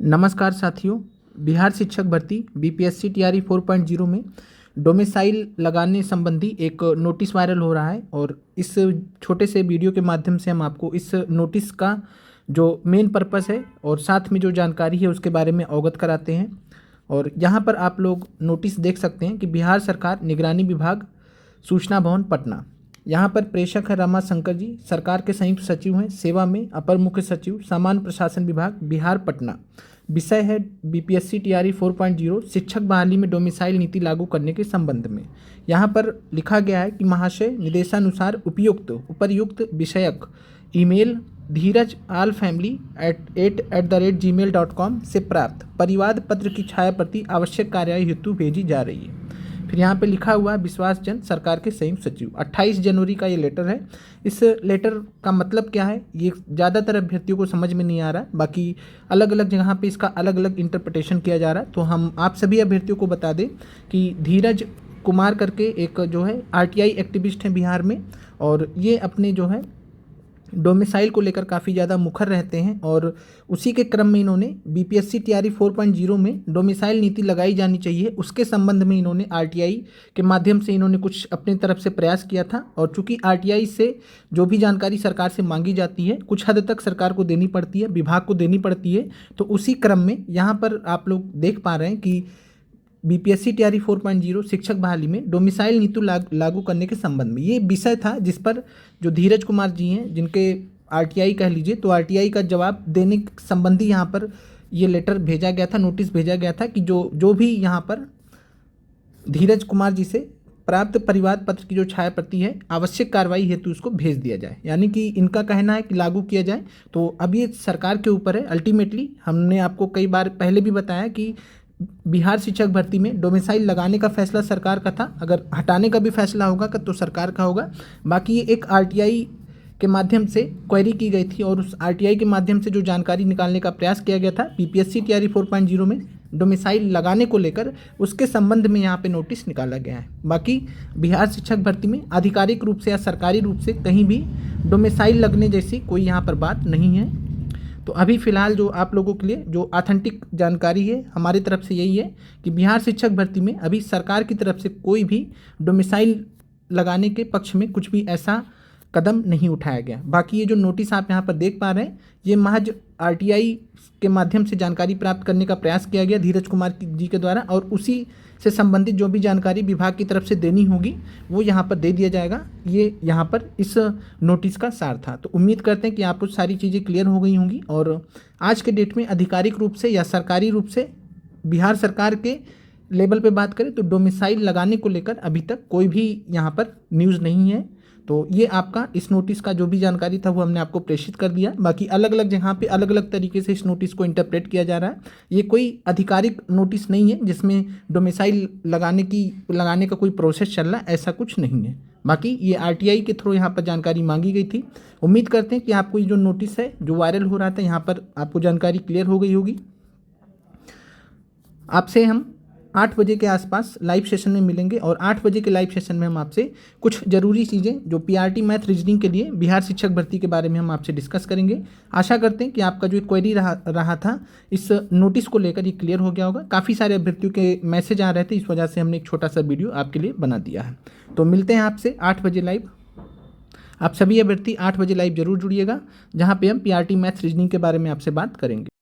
नमस्कार साथियों, बिहार शिक्षक भर्ती बीपीएससी टीआरई 4.0 में डोमिसाइल लगाने संबंधी एक नोटिस वायरल हो रहा है और इस छोटे से वीडियो के माध्यम से हम आपको इस नोटिस का जो मेन पर्पस है और साथ में जो जानकारी है उसके बारे में अवगत कराते हैं। और यहाँ पर आप लोग नोटिस देख सकते हैं कि बिहार सरकार निगरानी विभाग, सूचना भवन, पटना। यहाँ पर प्रेषक है रमा शंकर जी, सरकार के संयुक्त सचिव हैं, सेवा में अपर मुख्य सचिव, सामान्य प्रशासन विभाग, बिहार, पटना। विषय है बीपीएससी टीआरई 4.0 शिक्षक बहाली में डोमिसाइल नीति लागू करने के संबंध में। यहाँ पर लिखा गया है कि महाशय निर्देशानुसार उपर्युक्त विषयक ईमेल धीरज आल फैमिली @gmail.com से प्राप्त परिवाद पत्र की छाया प्रति आवश्यक कार्यवाही हेतु भेजी जा रही है। फिर यहाँ पे लिखा हुआ विश्वासजन, सरकार के संयुक्त सचिव। 28 जनवरी का ये लेटर है। इस लेटर का मतलब क्या है ये ज़्यादातर अभ्यर्थियों को समझ में नहीं आ रहा है, बाकी अलग अलग जगह पे इसका अलग अलग इंटरप्रिटेशन किया जा रहा है। तो हम आप सभी अभ्यर्थियों को बता दें कि धीरज कुमार करके एक जो है आरटीआई एक्टिविस्ट हैं बिहार में, और ये अपने जो है डोमिसाइल को लेकर काफ़ी ज़्यादा मुखर रहते हैं। और उसी के क्रम में इन्होंने बीपीएससी टीआरई 4.0 में डोमिसाइल नीति लगाई जानी चाहिए उसके संबंध में इन्होंने आरटीआई के माध्यम से इन्होंने कुछ अपनी तरफ से प्रयास किया था। और चूंकि आरटीआई से जो भी जानकारी सरकार से मांगी जाती है कुछ हद तक सरकार को देनी पड़ती है, विभाग को देनी पड़ती है, तो उसी क्रम में यहाँ पर आप लोग देख पा रहे हैं कि बीपीएससी टीआरई 4.0 शिक्षक बहाली में डोमिसाइल नीति लागू करने के संबंध में ये विषय था, जिस पर जो धीरज कुमार जी हैं, जिनके आरटीआई कह लीजिए, तो आरटीआई का जवाब देने संबंधी यहाँ पर ये लेटर भेजा गया था, नोटिस भेजा गया था कि जो भी यहाँ पर धीरज कुमार जी से प्राप्त परिवाद पत्र की जो छाया प्रति है आवश्यक कार्रवाई हेतु उसको भेज दिया जाए। यानी कि इनका कहना है कि लागू किया जाए। तो अब ये सरकार के ऊपर है। अल्टीमेटली हमने आपको कई बार पहले भी बताया कि बिहार शिक्षक भर्ती में डोमिसाइल लगाने का फैसला सरकार का था, अगर हटाने का भी फैसला होगा तो सरकार का होगा। बाकी ये एक आरटीआई के माध्यम से क्वेरी की गई थी और उस आरटीआई के माध्यम से जो जानकारी निकालने का प्रयास किया गया था बीपीएससी टीआरई 4.0 में डोमिसाइल लगाने को लेकर, उसके संबंध में यहाँ पे नोटिस निकाला गया है। बाकी बिहार शिक्षक भर्ती में आधिकारिक रूप से या सरकारी रूप से कहीं भी डोमिसाइल लगने जैसी कोई यहाँ पर बात नहीं है। तो अभी फ़िलहाल जो आप लोगों के लिए जो ऑथेंटिक जानकारी है हमारी तरफ से यही है कि बिहार शिक्षक भर्ती में अभी सरकार की तरफ से कोई भी डोमिसाइल लगाने के पक्ष में कुछ भी ऐसा कदम नहीं उठाया गया। बाकी ये जो नोटिस आप यहाँ पर देख पा रहे हैं ये महज आरटीआई के माध्यम से जानकारी प्राप्त करने का प्रयास किया गया धीरज कुमार जी के द्वारा, और उसी से संबंधित जो भी जानकारी विभाग की तरफ से देनी होगी वो यहाँ पर दे दिया जाएगा। ये यहाँ पर इस नोटिस का सार था। तो उम्मीद करते हैं कि आपको सारी चीज़ें क्लियर हो गई होंगी। और आज के डेट में आधिकारिक रूप से या सरकारी रूप से बिहार सरकार के लेवल पे बात करें तो डोमिसाइल लगाने को लेकर अभी तक कोई भी यहाँ पर न्यूज़ नहीं है। तो ये आपका इस नोटिस का जो भी जानकारी था वो हमने आपको प्रेषित कर दिया। बाकी अलग अलग जगह पे अलग अलग तरीके से इस नोटिस को इंटरप्रेट किया जा रहा है। ये कोई आधिकारिक नोटिस नहीं है जिसमें डोमिसाइल लगाने का कोई प्रोसेस चल रहा है, ऐसा कुछ नहीं है। बाकी ये आरटीआई के थ्रू यहाँ पर जानकारी मांगी गई थी। उम्मीद करते हैं कि आपको ये जो नोटिस है जो वायरल हो रहा था यहाँ पर आपको जानकारी क्लियर हो गई होगी। आपसे हम 8 बजे के आसपास लाइव सेशन में मिलेंगे और 8 बजे के लाइव सेशन में हम आपसे कुछ ज़रूरी चीज़ें जो पीआरटी मैथ रीजनिंग के लिए बिहार शिक्षक भर्ती के बारे में हम आपसे डिस्कस करेंगे। आशा करते हैं कि आपका जो क्वेरी रहा था इस नोटिस को लेकर ये क्लियर हो गया होगा। काफ़ी सारे अभ्यर्थियों के मैसेज आ रहे थे, इस वजह से हमने एक छोटा सा वीडियो आपके लिए बना दिया है। तो मिलते हैं आपसे 8 बजे लाइव। आप सभी अभ्यर्थी 8 बजे लाइव जरूर जुड़िएगा, जहाँ पर हम पीआरटी मैथ रीजनिंग के बारे में आपसे बात करेंगे।